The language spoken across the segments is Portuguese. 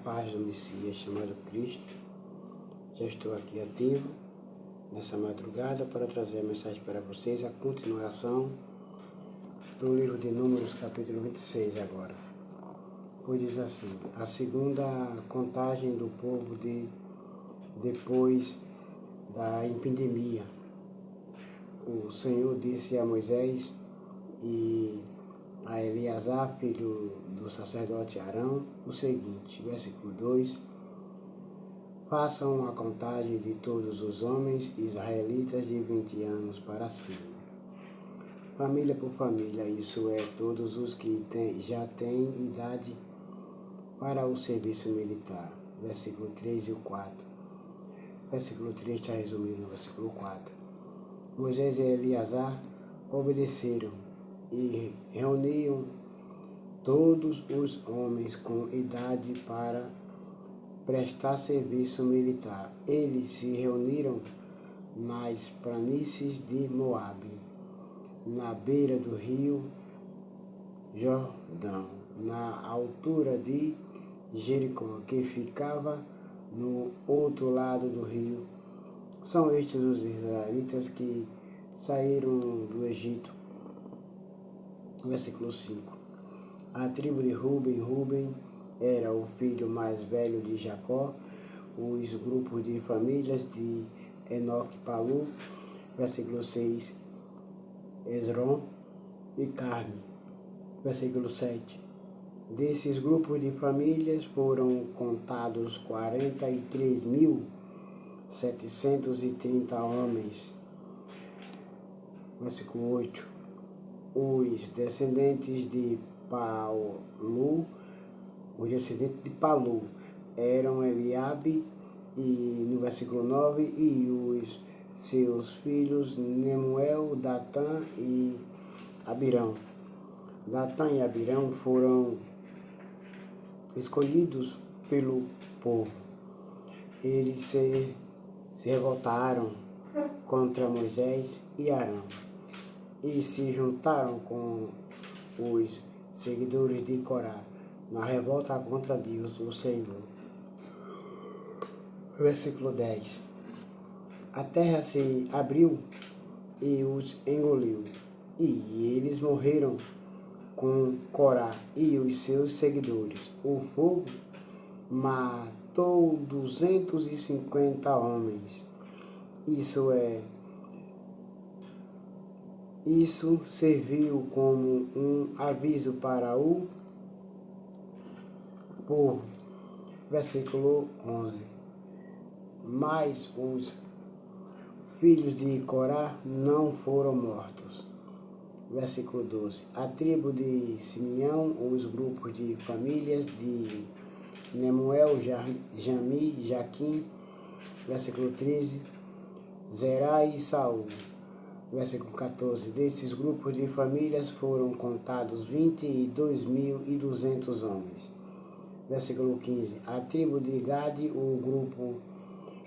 paz do Messias chamado Cristo. Já estou aqui ativo nessa madrugada para trazer a mensagem para vocês, a continuação do livro de Números, capítulo 26 agora. Pois diz assim: a segunda contagem do povo depois da epidemia. O Senhor disse a Moisés e a Eleazar, filho do sacerdote Arão, o seguinte, versículo 2: façam a contagem de todos os homens israelitas de 20 anos para cima, família por família, isso é, todos os que já têm idade para o serviço militar. Versículo 3 e o 4. Versículo 3 está resumido no versículo 4. Moisés e Eleazar obedeceram e reuniam todos os homens com idade para prestar serviço militar. Eles se reuniram nas planícies de Moabe, na beira do rio Jordão, na altura de Jericó, que ficava no outro lado do rio. São estes os israelitas que saíram do Egito. Versículo 5. A tribo de Ruben era o filho mais velho de Jacó. Os grupos de famílias de Enoque, Palu. Versículo 6. Esrom e Carme. Versículo 7. Desses grupos de famílias foram contados 43.730 homens. Versículo 8. Os descendentes de Palu eram Eliabe, e no versículo 9, e os seus filhos Nemuel, Datã e Abirão. Datã e Abirão foram escolhidos pelo povo. Eles se revoltaram contra Moisés e Arão e se juntaram com os seguidores de Corá na revolta contra Deus, o Senhor. Versículo 10. A terra se abriu e os engoliu, e eles morreram com Corá e os seus seguidores. O fogo matou 250 homens. Isso serviu como um aviso para o povo. Versículo 11. Mas os filhos de Corá não foram mortos. Versículo 12. A tribo de Simeão, os grupos de famílias de Nemuel, Jami, Jaquim. Versículo 13. Zerá e Saul. Versículo 14. Desses grupos de famílias foram contados 22.200 homens. Versículo 15. A tribo de Gade, o grupo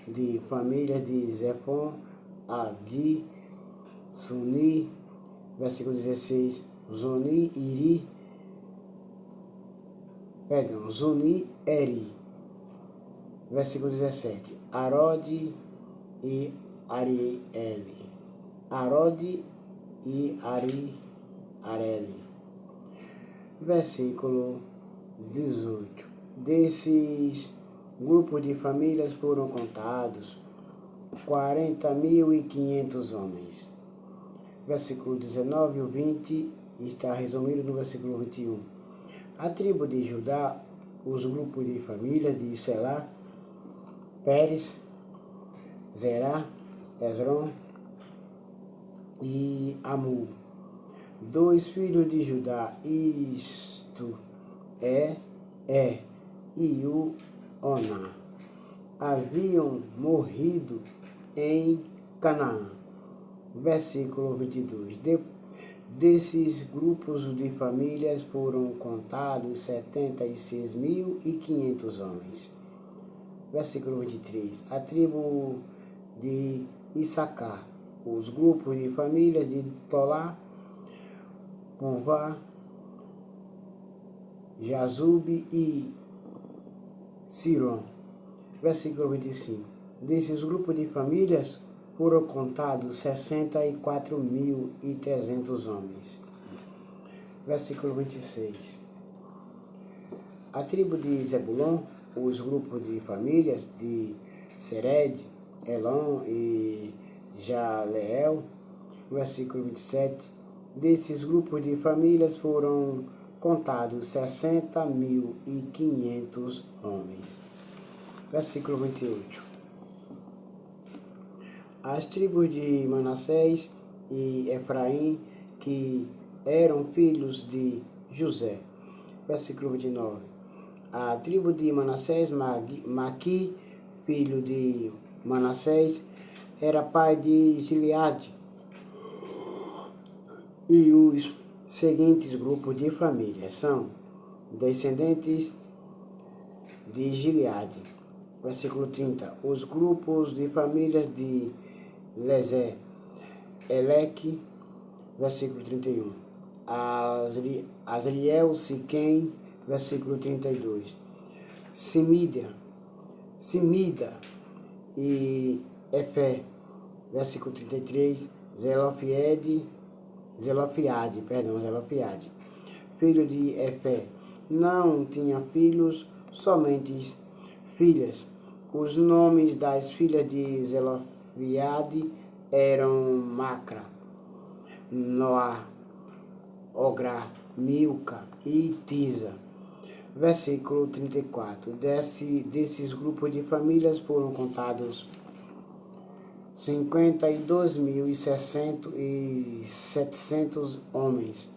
de famílias de Zefon, Agi, Suni. Versículo 16. Zuni, Eri. Versículo 17. Arode e Arieli. Arode e Areli. Versículo 18. Desses grupos de famílias foram contados 40.500 homens. Versículo 19 e 20 está resumido no versículo 21. A tribo de Judá, os grupos de famílias de Selá, Pérez, Zerá, Esrom e Amu, 2 filhos de Judá, isto é, e o Oná, haviam morrido em Canaã. Versículo 22. Desses grupos de famílias foram contados 76.500 homens. Versículo 23. A tribo de Issacar, os grupos de famílias de Tolá, Puvá, Jazube e Siron. Versículo 25. Desses grupos de famílias foram contados 64.300 homens. Versículo 26. A tribo de Zebulon, os grupos de famílias de Sered, Elon e Jaleel. Versículo 27. Desses grupos de famílias foram contados 60.500 homens. Versículo 28. As tribos de Manassés e Efraim, que eram filhos de José. Versículo 29. A tribo de Manassés, Maqui, filho de Manassés, era pai de Gileade. E os seguintes grupos de família são descendentes de Gileade. Versículo 30. Os grupos de famílias de Lezé, Eleque. Versículo 31. Asriel, Siquém. Versículo 32. Simida e Efé. Versículo 33. Zelofiade, filho de Efé, não tinha filhos, somente filhas. Os nomes das filhas de Zelofiade eram Macra, Noá, Ogra, Milca e Tisa. Versículo 34. Desses grupos de famílias foram contados 52.700 homens.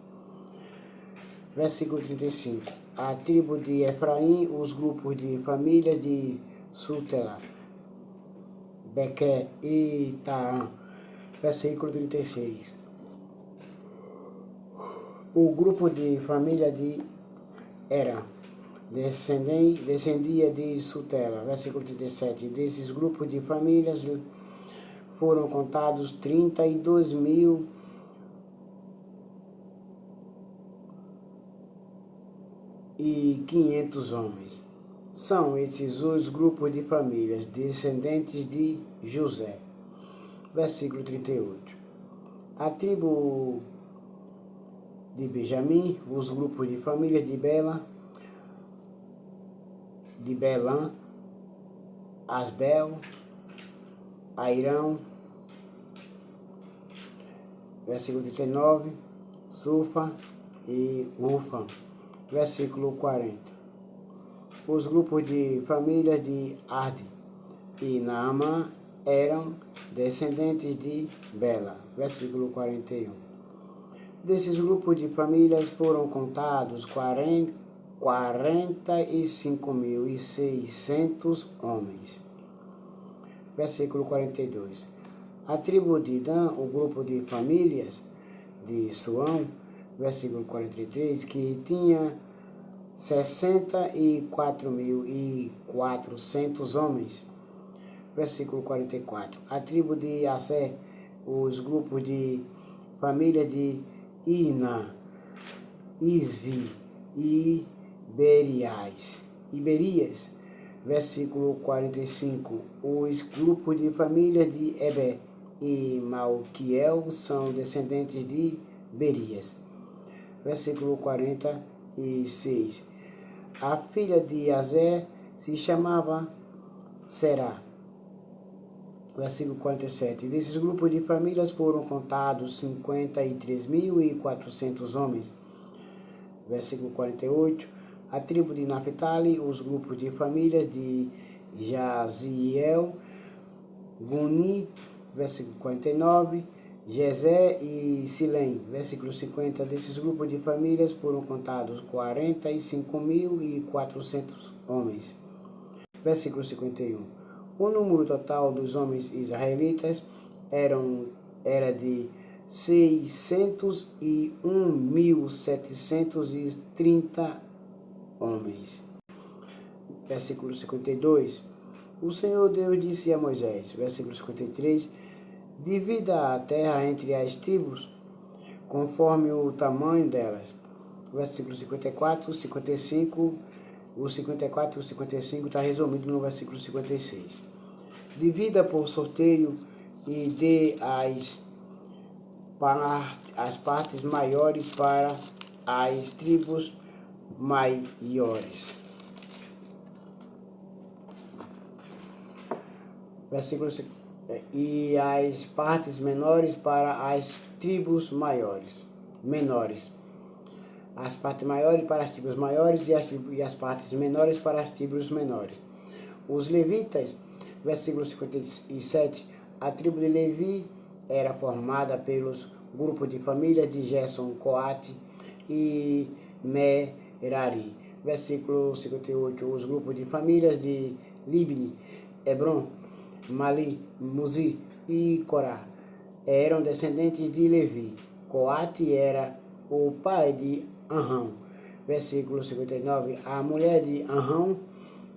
Versículo 35. A tribo de Efraim, os grupos de famílias de Sutela, Bequer e Taã. Versículo 36. O grupo de família de Era descendia de Sutela. Versículo 37. Desses grupos de famílias foram contados 32.500 homens. São esses os grupos de famílias descendentes de José. Versículo 38. A tribo de Benjamim, os grupos de famílias de Belã, Asbel, Airão. Versículo 39, Sufa e Ufa. Versículo 40. Os grupos de famílias de Arde e Naamã eram descendentes de Bela. Versículo 41. Desses grupos de famílias foram contados 45.600 homens. Versículo 42. A tribo de Dan, o grupo de famílias de Suão, versículo 43, que tinha 64.400 homens. Versículo 44. A tribo de Assé, os grupos de família de Iná, Isvi e Iberias. Versículo 45. Os grupos de família de Eber e Malquiel são descendentes de Berias. Versículo 46. A filha de Azé se chamava Será. Versículo 47. Desses grupos de famílias foram contados 53.400 homens. Versículo 48. A tribo de Naphtali, os grupos de famílias de Jaziel, Guni. Versículo 49. Jezé e Silém. Versículo 50. Desses grupos de famílias foram contados 45.400 homens. Versículo 51. O número total dos homens israelitas era de 601.730 homens. Versículo 52. O Senhor Deus disse a Moisés, versículo 53, divida a terra entre as tribos, conforme o tamanho delas. Versículo 54, 55, O 54 e o 55 está resumido no versículo 56. Divida por sorteio e dê as partes maiores para as tribos maiores. Versículo e as partes menores para as tribos menores. As partes maiores para as tribos maiores e as partes menores para as tribos menores. Os levitas, versículo 57, a tribo de Levi era formada pelos grupos de família de Gerson, Coate e Merari. Versículo 58, os grupos de famílias de Libni, Hebron, Mali, Muzi e Corá eram descendentes de Levi. Coate era o pai de Anrão. Versículo 59, a mulher de Anrão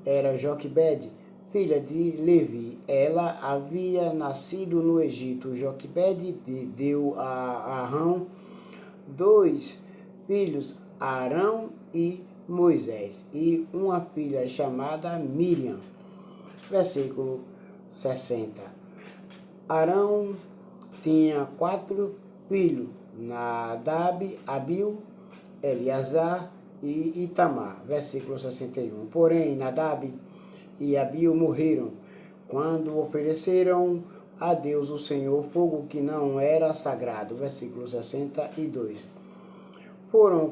era Joquebede, filha de Levi. Ela havia nascido no Egito. Joquebede deu a Arão 2 filhos, Arão e Moisés, e uma filha chamada Miriam. Versículo 60. Arão tinha 4 filhos, Nadab, Abiú, Eleazar e Itamar. Versículo 61. Porém, Nadab e Abiú morreram quando ofereceram a Deus o Senhor fogo que não era sagrado. Versículo 62. Foram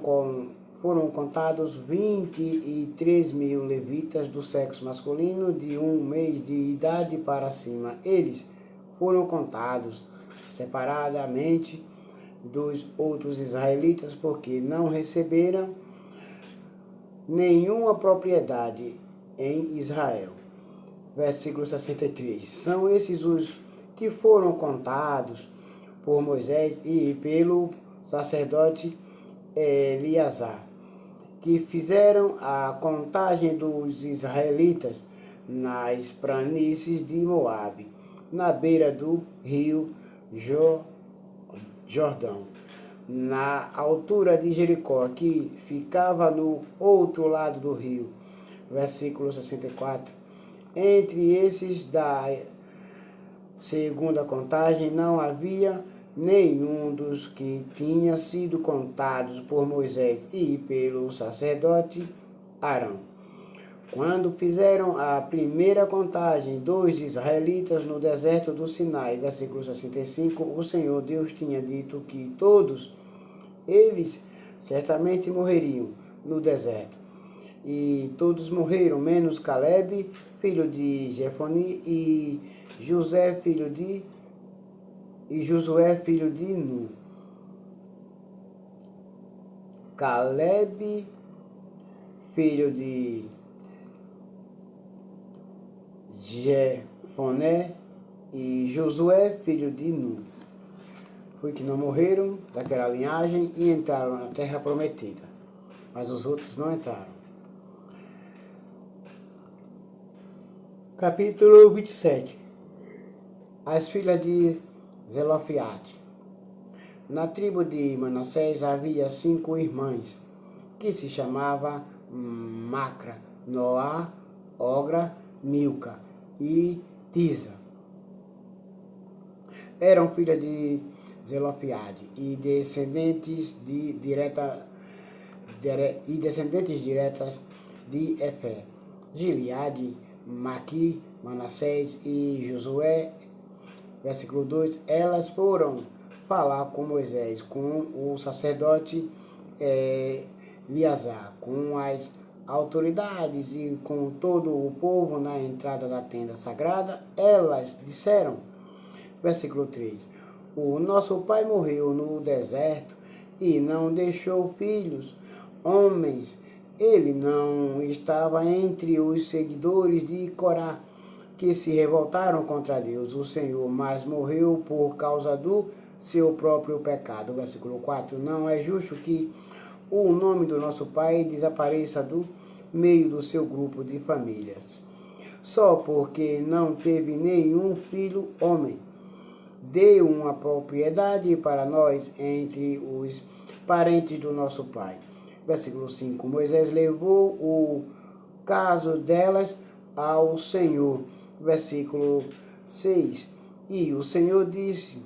contados 23.000 levitas do sexo masculino de 1 mês de idade para cima. Eles foram contados separadamente dos outros israelitas porque não receberam nenhuma propriedade em Israel. Versículo 63. São esses os que foram contados por Moisés e pelo sacerdote Eleazar, que fizeram a contagem dos israelitas nas planícies de Moabe, na beira do rio Jordão, na altura de Jericó, que ficava no outro lado do rio. Versículo 64. Entre esses da segunda contagem não havia nenhum dos que tinha sido contados por Moisés e pelo sacerdote Arão. Quando fizeram a primeira contagem dos israelitas no deserto do Sinai, versículo 65, o Senhor Deus tinha dito que todos eles certamente morreriam no deserto. E todos morreram, menos Caleb, filho de Jefoni, e Josué, filho de Nun. Caleb, filho de Jefoné, e Josué, filho de Nun. Foi que não morreram daquela linhagem e entraram na terra prometida, mas os outros não entraram. Capítulo 27. As filhas de Zelofiade. Na tribo de Manassés havia 5 irmãs, que se chamavam Macra, Noá, Ogra, Milca e Tisa. Eram filhas de Zelofiade e descendentes diretas de Efé, Gileade, Maqui, Manassés e Josué. Versículo 2. Elas foram falar com Moisés, com o sacerdote Eleazar, com as autoridades e com todo o povo na entrada da tenda sagrada. Elas disseram, versículo 3, o nosso pai morreu no deserto e não deixou filhos, homens. Ele não estava entre os seguidores de Corá, que se revoltaram contra Deus, o Senhor, mas morreu por causa do seu próprio pecado. Versículo 4. Não é justo que o nome do nosso pai desapareça do meio do seu grupo de famílias, só porque não teve nenhum filho homem. Dê uma propriedade para nós entre os parentes do nosso pai. Versículo 5. Moisés levou o caso delas ao Senhor. Versículo 6. E o Senhor disse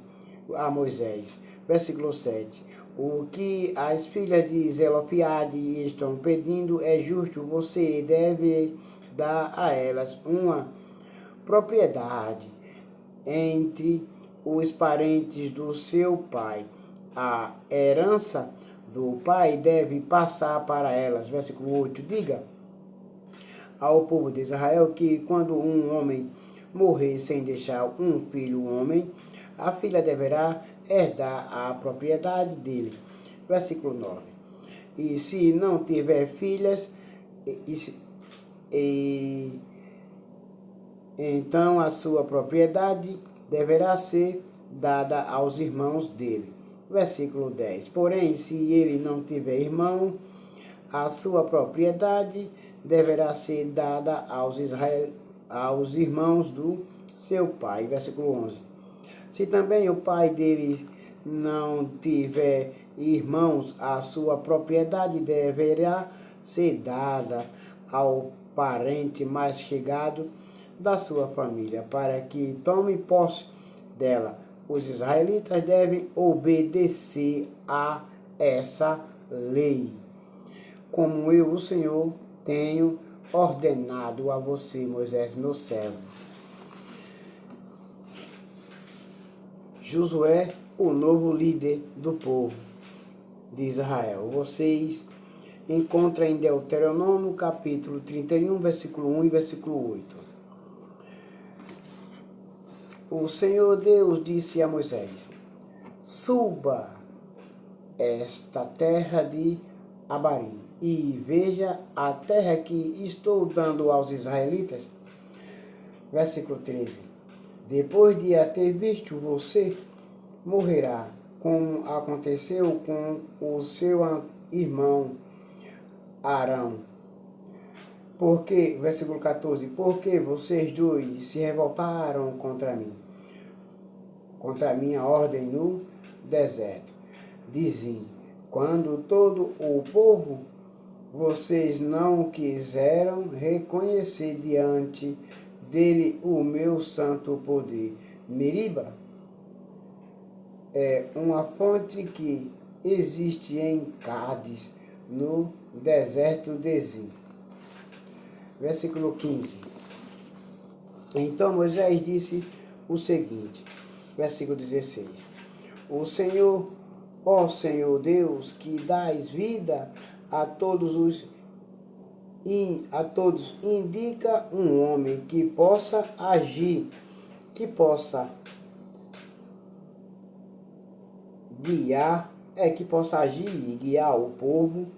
a Moisés, versículo 7, o que as filhas de Zelofeade estão pedindo é justo, você deve dar a elas uma propriedade entre os parentes do seu pai. A herança do pai deve passar para elas. Versículo 8. Diga ao povo de Israel que quando um homem morrer sem deixar um filho homem, a filha deverá herdar a propriedade dele. Versículo 9. E se não tiver filhas, então a sua propriedade deverá ser dada aos irmãos dele. Versículo 10. Porém, se ele não tiver irmão, a sua propriedade deverá ser dada aos irmãos do seu pai. Versículo 11. Se também o pai dele não tiver irmãos, a sua propriedade deverá ser dada ao parente mais chegado da sua família, para que tome posse dela. Os israelitas devem obedecer a essa lei, como eu, o Senhor, tenho ordenado a você, Moisés, meu servo. Josué, o novo líder do povo de Israel. Vocês encontram em Deuteronômio, capítulo 31, versículo 1 e versículo 8. O Senhor Deus disse a Moisés, suba esta terra de Abarim e veja a terra que estou dando aos israelitas. Versículo 13. Depois de a ter visto, você morrerá, como aconteceu com o seu irmão Arão. Porque, versículo 14, porque vocês dois se revoltaram contra mim, contra a minha ordem no deserto. Dizem, quando todo o povo, vocês não quiseram reconhecer diante dele o meu santo poder. Meriba é uma fonte que existe em Cádiz, no deserto de Zim. Versículo 15. Então Moisés disse o seguinte, versículo 16. O Senhor, ó Senhor Deus, que dás vida a todos, indica um homem que possa agir, que possa guiar, que possa agir e guiar o povo.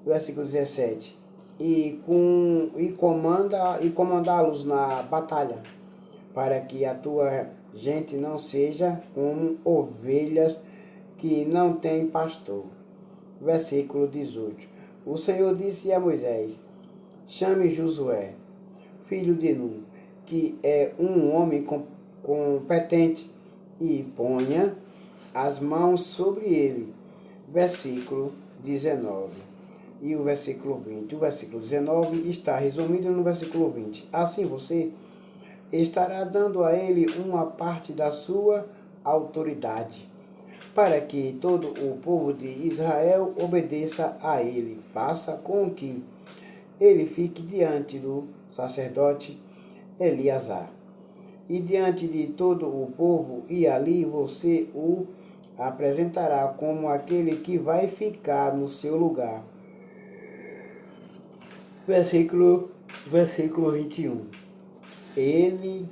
Versículo 17. E comandá-los na batalha, para que a tua gente não seja como ovelhas que não têm pastor. Versículo 18. O Senhor disse a Moisés, chame Josué, filho de Nun, que é um homem competente, e ponha as mãos sobre ele. Versículo 19. E o versículo 20. O versículo 19 está resumido no versículo 20. Assim você estará dando a ele uma parte da sua autoridade, para que todo o povo de Israel obedeça a ele. Faça com que ele fique diante do sacerdote Eleazar e diante de todo o povo, e ali você o apresentará como aquele que vai ficar no seu lugar. Versículo 21. Ele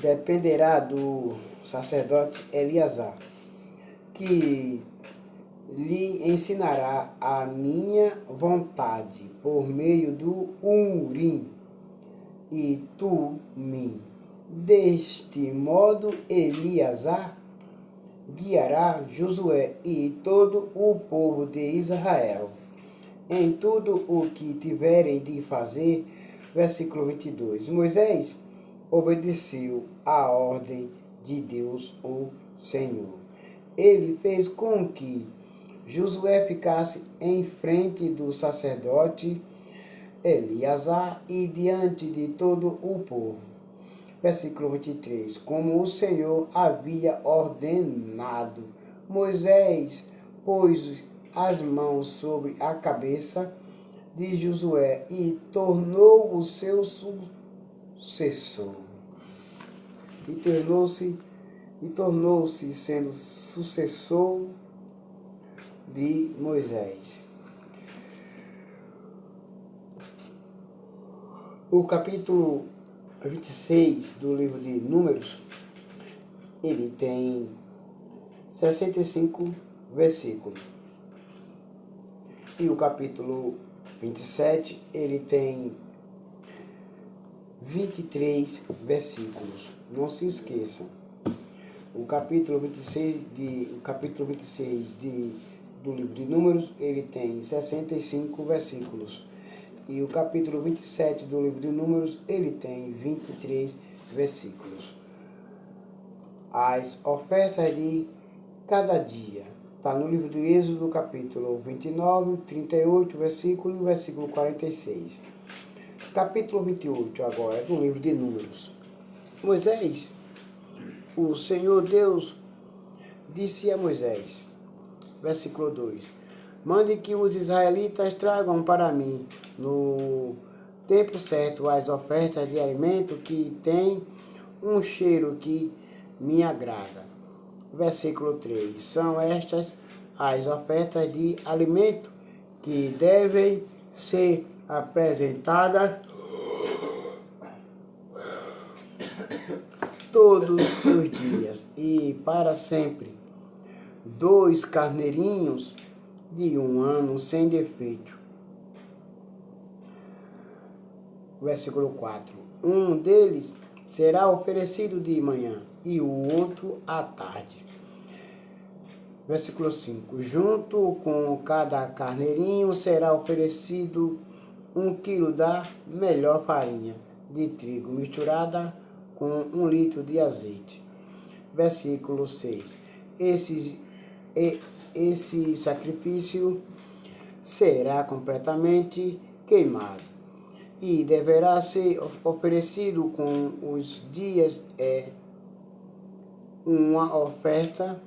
dependerá do sacerdote Eleazar, que lhe ensinará a minha vontade por meio do Urim e Tumim. Deste modo, Eleazar guiará Josué e todo o povo de Israel em tudo o que tiverem de fazer. Versículo 22. Moisés obedeceu à ordem de Deus, o Senhor. Ele fez com que Josué ficasse em frente do sacerdote Eleazar e diante de todo o povo. Versículo 23. Como o Senhor havia ordenado, Moisés pôs as mãos sobre a cabeça de Josué e tornou o seu sucessor. E tornou-se sendo sucessor de Moisés. O capítulo 26 do livro de Números, ele tem 65 versículos. E o capítulo 27, ele tem 23 versículos. Não se esqueçam. O capítulo 26 do livro de Números, ele tem 65 versículos. E o capítulo 27 do livro de Números, ele tem 23 versículos. As ofertas de cada dia. Está no livro de Êxodo, capítulo 29, 38 versículo e versículo 46. Capítulo 28 agora, do livro de Números. Moisés, o Senhor Deus disse a Moisés, versículo 2: mande que os israelitas tragam para mim, no tempo certo, as ofertas de alimento que têm um cheiro que me agrada. Versículo 3. São estas as ofertas de alimento que devem ser apresentadas todos os dias e para sempre. 2 carneirinhos de 1 ano sem defeito. Versículo 4. Um deles será oferecido de manhã e o outro à tarde. Versículo 5. Junto com cada carneirinho será oferecido 1 quilo da melhor farinha de trigo misturada com 1 litro de azeite. Versículo 6. Esse sacrifício será completamente queimado e deverá ser oferecido com os dias uma oferta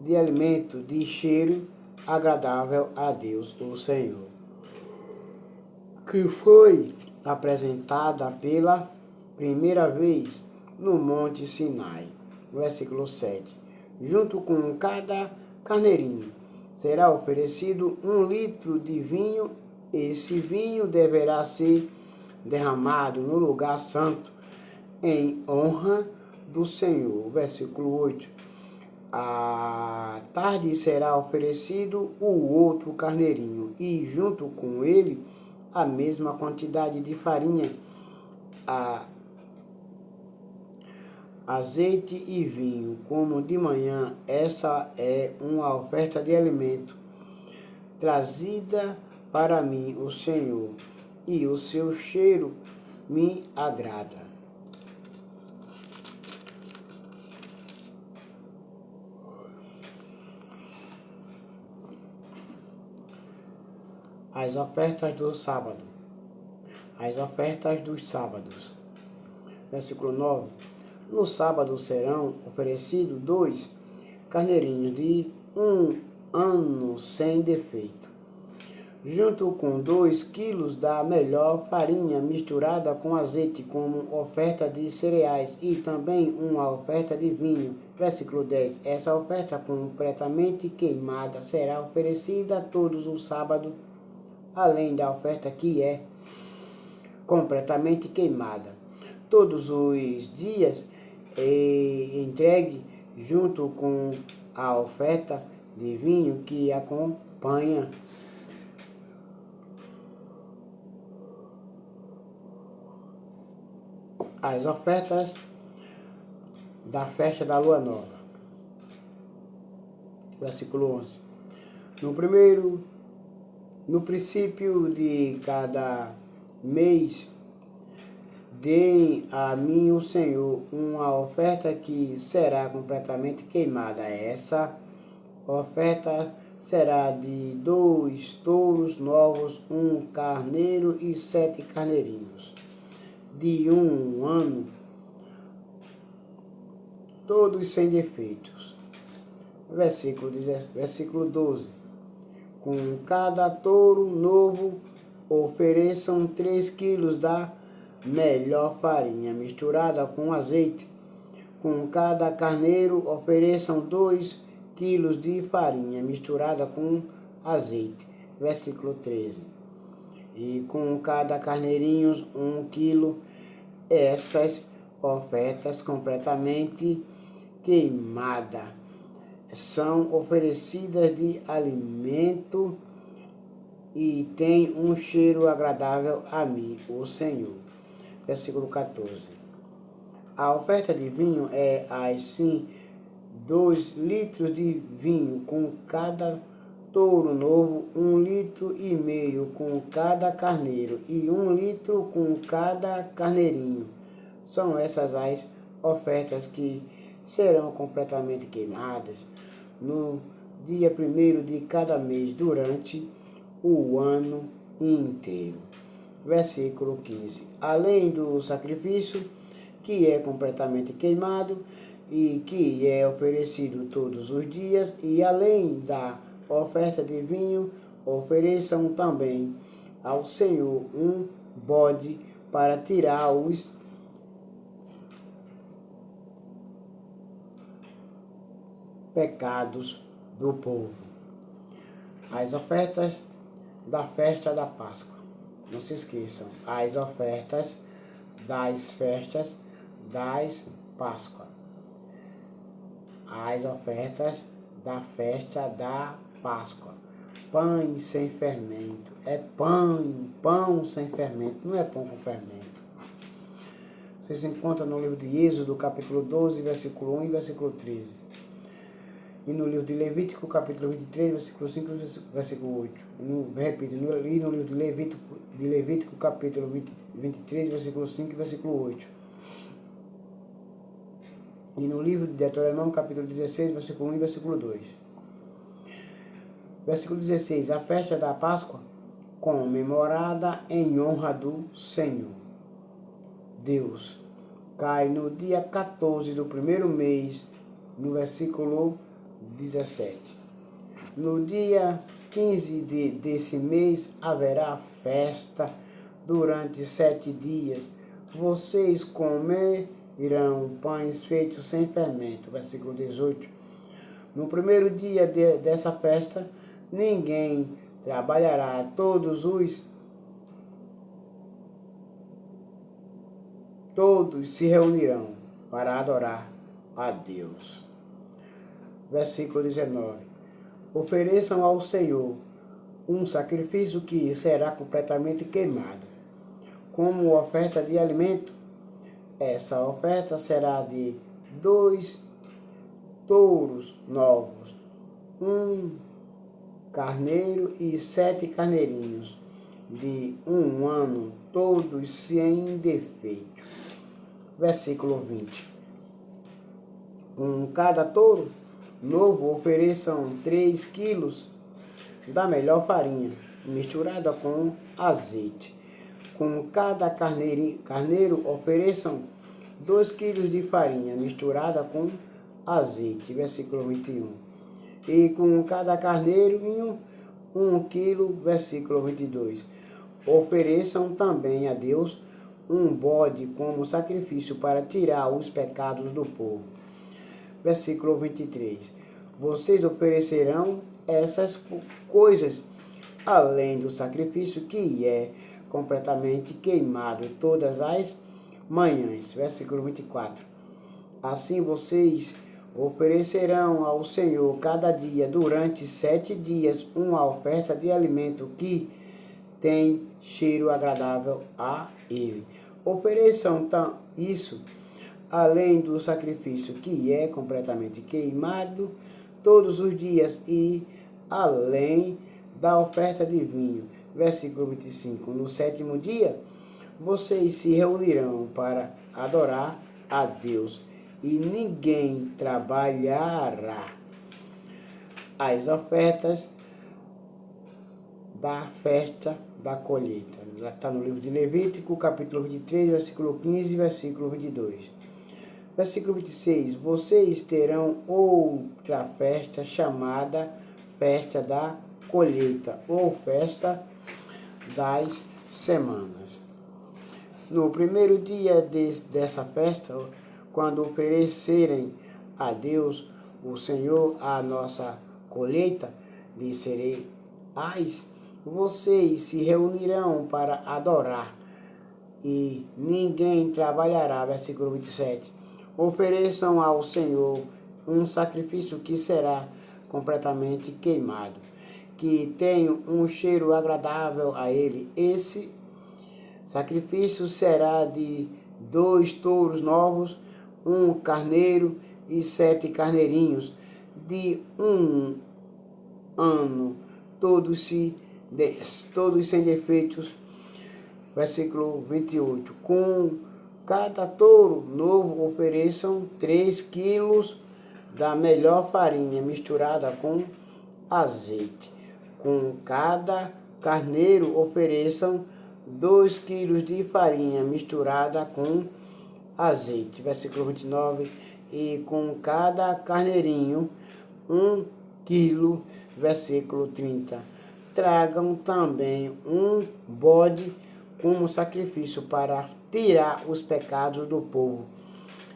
de alimento de cheiro agradável a Deus, o Senhor, que foi apresentada pela primeira vez no Monte Sinai. Versículo 7. Junto com cada carneirinho será oferecido 1 litro de vinho. Esse vinho deverá ser derramado no lugar santo em honra do Senhor. Versículo 8. À tarde será oferecido o outro carneirinho e junto com ele a mesma quantidade de farinha, azeite e vinho, como de manhã. Essa é uma oferta de alimento trazida para mim, o Senhor, e o seu cheiro me agrada. As ofertas do sábado. As ofertas dos sábados. Versículo 9. No sábado serão oferecidos 2 carneirinhos de 1 ano sem defeito, junto com 2 quilos da melhor farinha misturada com azeite como oferta de cereais e também uma oferta de vinho. Versículo 10. Essa oferta completamente queimada será oferecida todos os sábados, além da oferta que é completamente queimada todos os dias, entregue junto com a oferta de vinho que acompanha. As ofertas da festa da lua nova. Versículo 11. No princípio de cada mês, dê a mim, o Senhor, uma oferta que será completamente queimada. Essa A oferta será de 2 touros novos, 1 carneiro e 7 carneirinhos, de 1 ano, todos sem defeitos. Versículo 12. Com cada touro novo, ofereçam 3 quilos da melhor farinha misturada com azeite. Com cada carneiro, ofereçam 2 quilos de farinha misturada com azeite. Versículo 13. E com cada carneirinho, 1 quilo. Essas ofertas completamente queimadas são oferecidas de alimento e têm um cheiro agradável a mim, o Senhor. Versículo 14. A oferta de vinho é assim 2 litros de vinho com cada touro novo, 1,5 litros com cada carneiro e 1 litro com cada carneirinho. São essas as ofertas que serão completamente queimadas no dia 1º de cada mês durante o ano inteiro. Versículo 15. Além do sacrifício que é completamente queimado e que é oferecido todos os dias, e além da oferta de vinho, ofereçam também ao Senhor um bode para tirar os pecados do povo. As ofertas da festa da Páscoa. Não se esqueçam, as ofertas das festas das Páscoa. As ofertas da festa da Páscoa. Pães sem fermento. É pão sem fermento, não é pão com fermento. Vocês encontram no livro de Êxodo, capítulo 12, versículo 1 e versículo 13. E no livro de Levítico, capítulo 23, versículo 5 e versículo 8. Repito, e no livro de Levítico, capítulo 23, versículo 5 e versículo 8. E no livro de Deuteronômio, capítulo 16, versículo 1 e versículo 2. Versículo 16. A festa da Páscoa, comemorada em honra do Senhor Deus, cai no dia 14 do primeiro mês, no versículo 17. No dia 15 desse mês haverá festa durante 7 dias. Vocês comerão pães feitos sem fermento. Versículo 18. No primeiro dia dessa festa, ninguém trabalhará. Todos se reunirão para adorar a Deus. Versículo 19. Ofereçam ao Senhor um sacrifício que será completamente queimado, como oferta de alimento. Essa oferta será de 2 touros novos, 1 carneiro e 7 carneirinhos, de 1 ano, todos sem defeito. Versículo 20. Com cada touro novo ofereçam 3 quilos da melhor farinha, misturada com azeite. Com cada carneiro ofereçam 2 quilos de farinha, misturada com azeite. Versículo 21. E com cada carneiro, 1 quilo. Versículo 22. Ofereçam também a Deus um bode como sacrifício para tirar os pecados do povo. Versículo 23. Vocês oferecerão essas coisas, além do sacrifício que é completamente queimado todas as manhãs. Versículo 24. Assim vocês oferecerão ao Senhor cada dia, durante 7 dias, uma oferta de alimento que tem cheiro agradável a Ele. Ofereçam isso, além do sacrifício que é completamente queimado todos os dias, e além da oferta de vinho. Versículo 25. No 7º dia, vocês se reunirão para adorar a Deus, e ninguém trabalhará. as ofertas da festa da colheita. Está no livro de Levítico, capítulo 23, versículo 15 e versículo 22. Versículo 26. Vocês terão outra festa chamada festa da colheita ou festa das semanas. No primeiro dia dessa festa, quando oferecerem a Deus, o Senhor, a nossa colheita de cereais, vocês se reunirão para adorar e ninguém trabalhará. Versículo 27. Ofereçam ao Senhor um sacrifício que será completamente queimado, que tem um cheiro agradável a Ele. Esse sacrifício será de 2 touros novos, 1 carneiro e 7 carneirinhos de 1 ano, todos sem defeitos. Versículo 28. Com cada touro novo ofereçam 3 quilos da melhor farinha misturada com azeite. Com cada carneiro ofereçam 2 quilos de farinha misturada com azeite. Versículo 29. E com cada carneirinho 1 quilo. Versículo 30. Tragam também um bode como sacrifício para tirar os pecados do povo.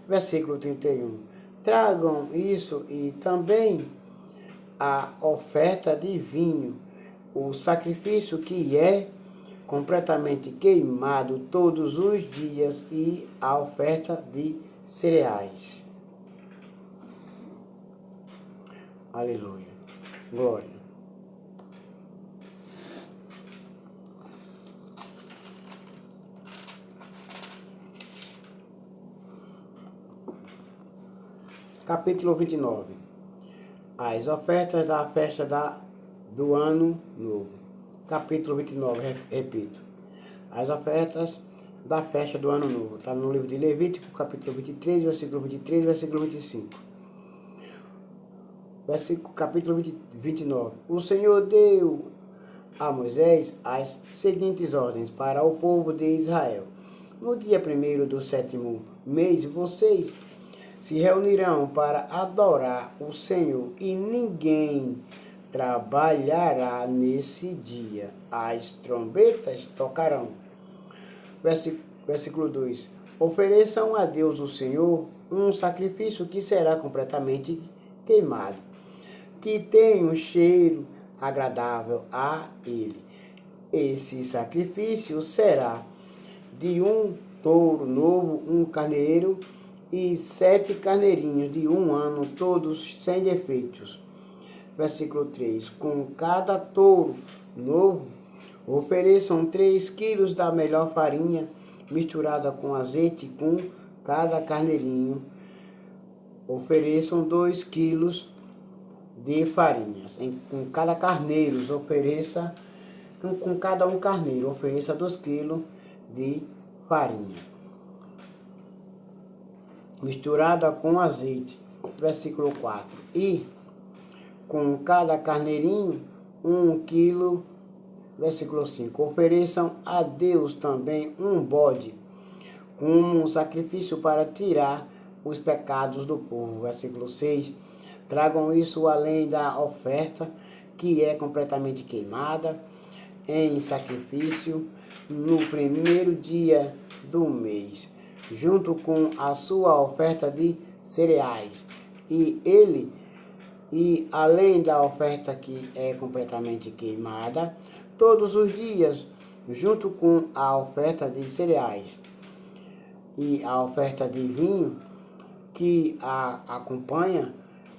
Versículo 31. Tragam isso e também a oferta de vinho, o sacrifício que é completamente queimado todos os dias e a oferta de cereais. Aleluia. Glória. Capítulo 29. As ofertas da festa do ano novo. Capítulo 29, repito. As ofertas da festa do ano novo. Está no livro de Levítico, capítulo 23, versículo 23, versículo 25. Capítulo 29. O Senhor deu a Moisés as seguintes ordens para o povo de Israel. No dia 1º do 7º mês, vocês se reunirão para adorar o Senhor e ninguém trabalhará nesse dia. As trombetas tocarão. Versículo 2. Ofereçam a Deus o Senhor um sacrifício que será completamente queimado, que tem um cheiro agradável a Ele. Esse sacrifício será de 1 touro novo, 1 carneiro e 7 carneirinhos de 1 ano, todos sem defeitos. Versículo 3. Com cada touro novo, ofereçam 3 quilos da melhor farinha misturada com azeite. Com cada carneirinho, ofereçam 2 quilos de farinha. Com cada carneiro, ofereça, com cada um carneiro, ofereça 2 quilos de farinha misturada com azeite. Versículo 4. E com cada carneirinho 1 quilo. Versículo 5. Ofereçam a Deus também um bode como um sacrifício para tirar os pecados do povo. Versículo 6. Tragam isso além da oferta que é completamente queimada em sacrifício no primeiro dia do mês, junto com a sua oferta de cereais. E além da oferta que é completamente queimada, todos os dias, junto com a oferta de cereais e a oferta de vinho que acompanha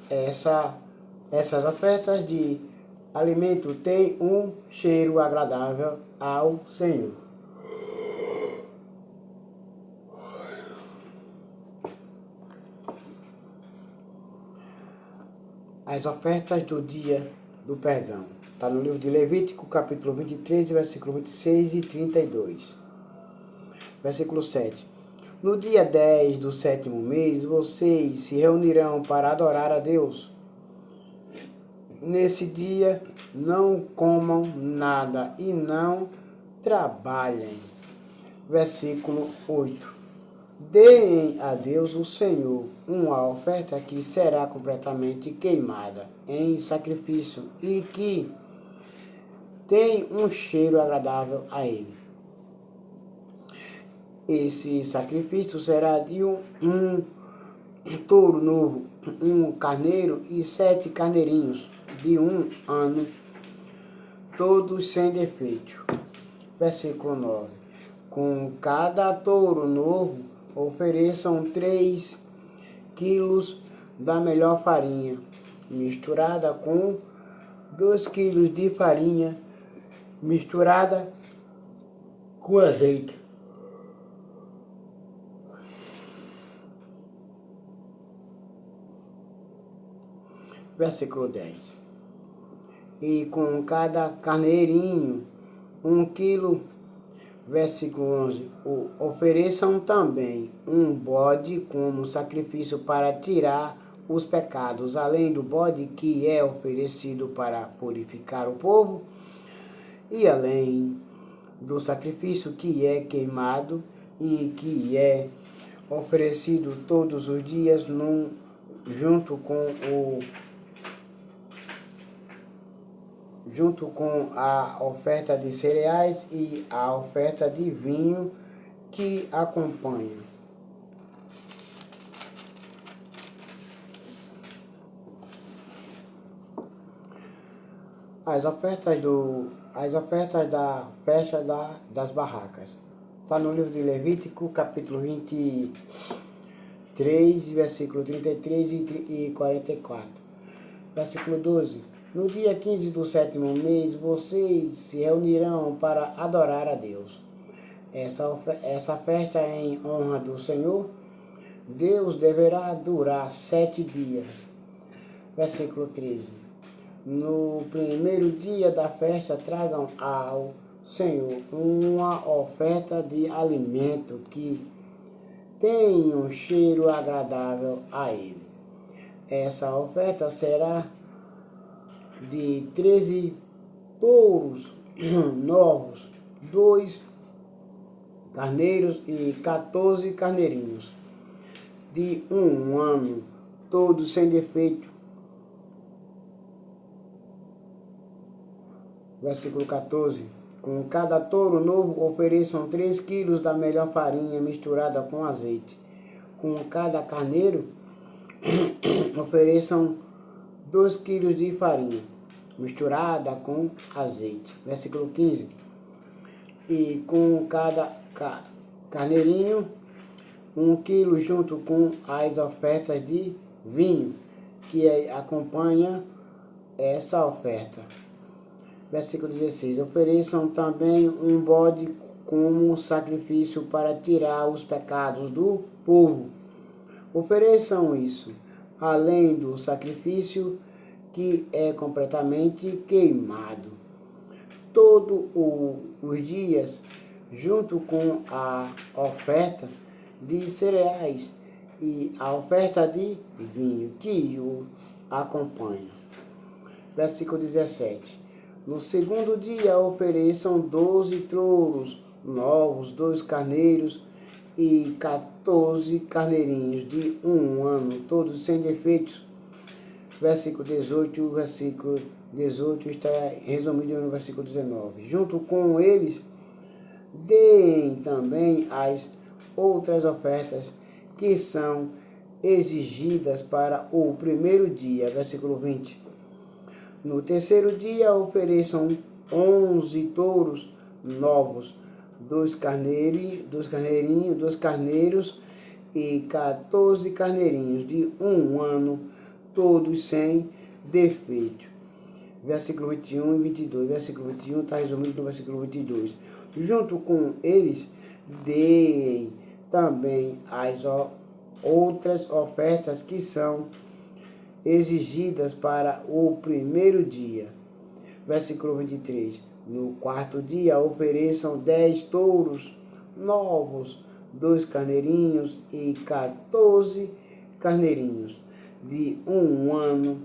essas ofertas de alimento, tem um cheiro agradável ao Senhor. As ofertas do dia do perdão. Está no livro de Levítico, capítulo 23, versículo 26 e 32. Versículo 7. No dia 10 do 7º mês, vocês se reunirão para adorar a Deus. nesse dia não comam nada e não trabalhem. Versículo 8. Deem a Deus o Senhor uma oferta que será completamente queimada em sacrifício e que tem um cheiro agradável a Ele. Esse sacrifício será de um touro novo, um carneiro e 7 carneirinhos de 1 ano, todos sem defeito. Versículo 9. Com cada touro novo, ofereçam 3 quilos da melhor farinha, misturada com 2 quilos de farinha, misturada com azeite. Versículo 10. E com cada carneirinho, 1 quilo. Versículo 11. Ofereçam também um bode como sacrifício para tirar os pecados, além do bode que é oferecido para purificar o povo, e além do sacrifício que é queimado e que é oferecido todos os dias junto com a oferta de cereais e a oferta de vinho que acompanha. As ofertas da festa das barracas. Está no livro de Levítico, capítulo 23, versículo 33 e 44. Versículo 12. No dia 15 do 7º mês, vocês se reunirão para adorar a Deus. Essa festa em honra do Senhor, Deus deverá durar 7 dias. Versículo 13. No primeiro dia da festa, tragam ao Senhor uma oferta de alimento que tenha um cheiro agradável a Ele. Essa oferta será de 13 touros novos, 2 carneiros e 14 carneirinhos de 1 ano, todos sem defeito. Versículo 14. Com cada touro novo ofereçam 3 quilos da melhor farinha misturada com azeite. Com cada carneiro ofereçam 2 quilos de farinha misturada com azeite. Versículo 15. E com cada carneirinho 1 quilo junto com as ofertas de vinho que acompanha essa oferta. Versículo 16. Ofereçam também um bode como sacrifício para tirar os pecados do povo. Ofereçam isso, além do sacrifício que é completamente queimado. Todos os dias, junto com a oferta de cereais e a oferta de vinho que o acompanha. Versículo 17. No segundo dia ofereçam 12 touros novos, 2 carneiros e 14 carneirinhos de 1 ano, todos sem defeitos. Versículo 18, o versículo 18 está resumido no versículo 19. Junto com eles, deem também as outras ofertas que são exigidas para o primeiro dia. Versículo 20. No terceiro dia ofereçam 11 touros novos, 2 carneiros e 14 carneirinhos de 1 ano, todos sem defeito. Versículo 21 e 22. Versículo 21 está resumido no versículo 22. Junto com eles, deem também as outras ofertas que são exigidas para o primeiro dia. Versículo 23. No quarto dia ofereçam 10 touros novos, 2 carneirinhos e 14 carneirinhos de 1 ano,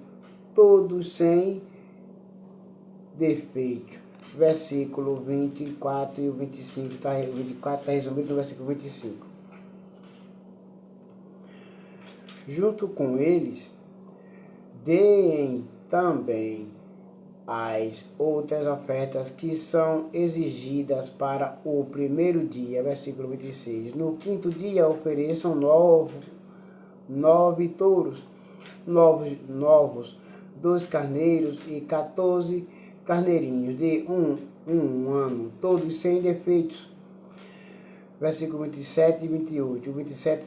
todos sem defeito. Versículo 24 e o 25, o 24 está resumido no versículo 25. Junto com eles, deem também as outras ofertas que são exigidas para o primeiro dia, versículo 26. No quinto dia ofereçam 9 touros, novos 2 carneiros e 14 carneirinhos de um ano, todos sem defeitos. Versículo 27 e 28. O 27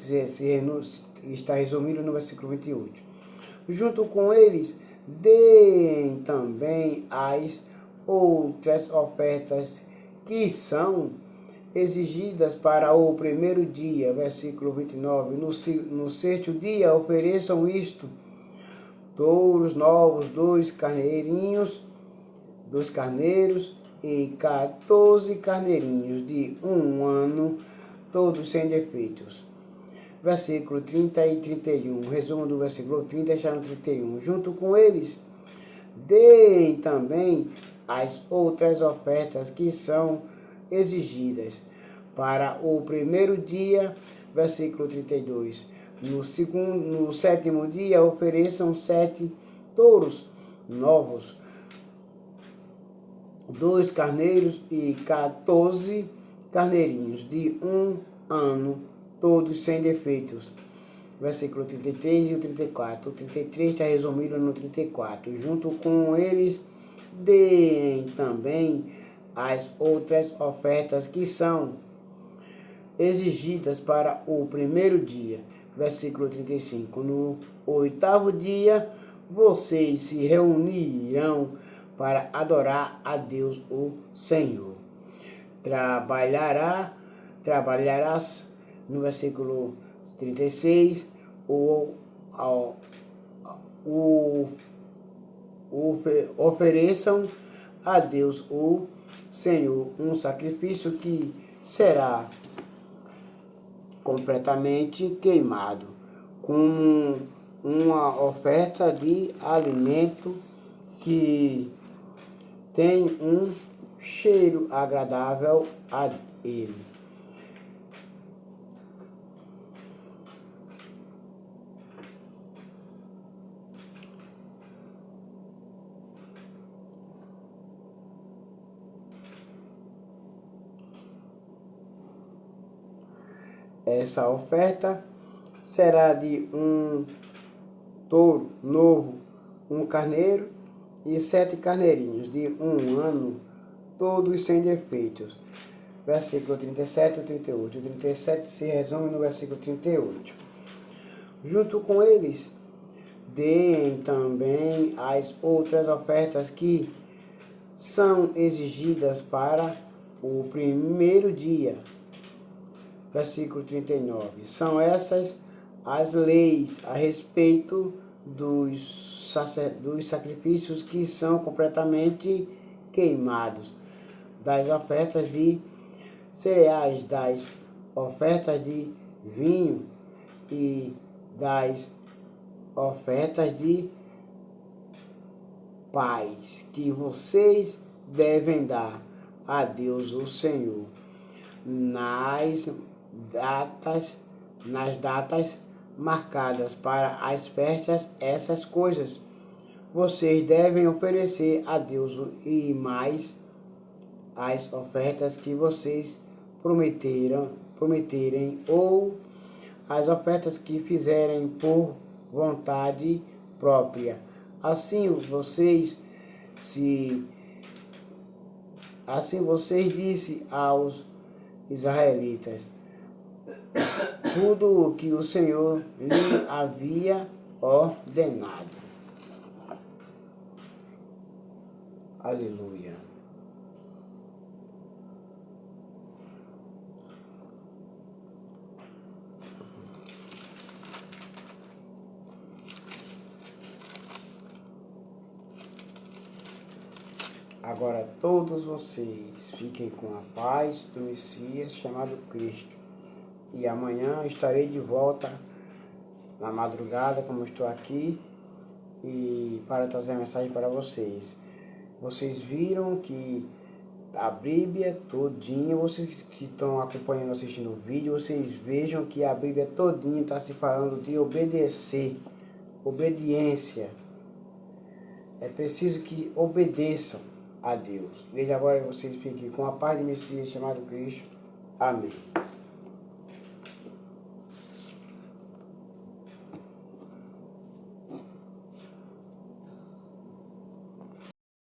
está resumido no versículo 28. Junto com eles, deem também as outras ofertas que são exigidas para o primeiro dia, versículo 29. No sexto dia ofereçam isto: touros novos, 2 carneiros e 14 carneirinhos de um ano, todos sem defeitos. Versículo 30 e 31. Resumo do versículo 30 está no 31. Junto com eles, deem também as outras ofertas que são exigidas para o primeiro dia, versículo 32. No sétimo dia ofereçam 7 touros novos, 2 carneiros e 14 carneirinhos de um ano, todos sem defeitos. Versículo 33 e o 34. O 33 está resumido no 34. Junto com eles, deem também as outras ofertas que são exigidas para o primeiro dia. Versículo 35. No oitavo dia, vocês se reunirão para adorar a Deus o Senhor. Trabalharás, no versículo 36, ofereçam a Deus o Senhor um sacrifício que será completamente queimado, como uma oferta de alimento que tem um cheiro agradável a ele. Essa oferta será de um touro novo, um carneiro e 7 carneirinhos de um ano, todos sem defeitos. Versículo 37 e 38. O 37 se resume no versículo 38. Junto com eles, deem também as outras ofertas que são exigidas para o primeiro dia. Versículo 39. São essas as leis a respeito dos sacrifícios que são completamente queimados, das ofertas de cereais, das ofertas de vinho e das ofertas de paz que vocês devem dar a Deus o Senhor nas datas marcadas para as festas. Essas coisas vocês devem oferecer a Deus e mais as ofertas que vocês prometerem ou as ofertas que fizerem por vontade própria. Assim vocês disse aos israelitas tudo o que o Senhor lhe havia ordenado. Aleluia. Agora todos vocês fiquem com a paz do Messias chamado Cristo. E amanhã estarei de volta na madrugada, como estou aqui. e para trazer a mensagem para vocês. Vocês viram que a Bíblia todinha, vocês que estão acompanhando, assistindo o vídeo, vocês vejam que a Bíblia todinha está se falando de obedecer, obediência. É preciso que obedeçam a Deus. Veja agora, vocês fiquem com a paz de Messias chamado Cristo. Amém.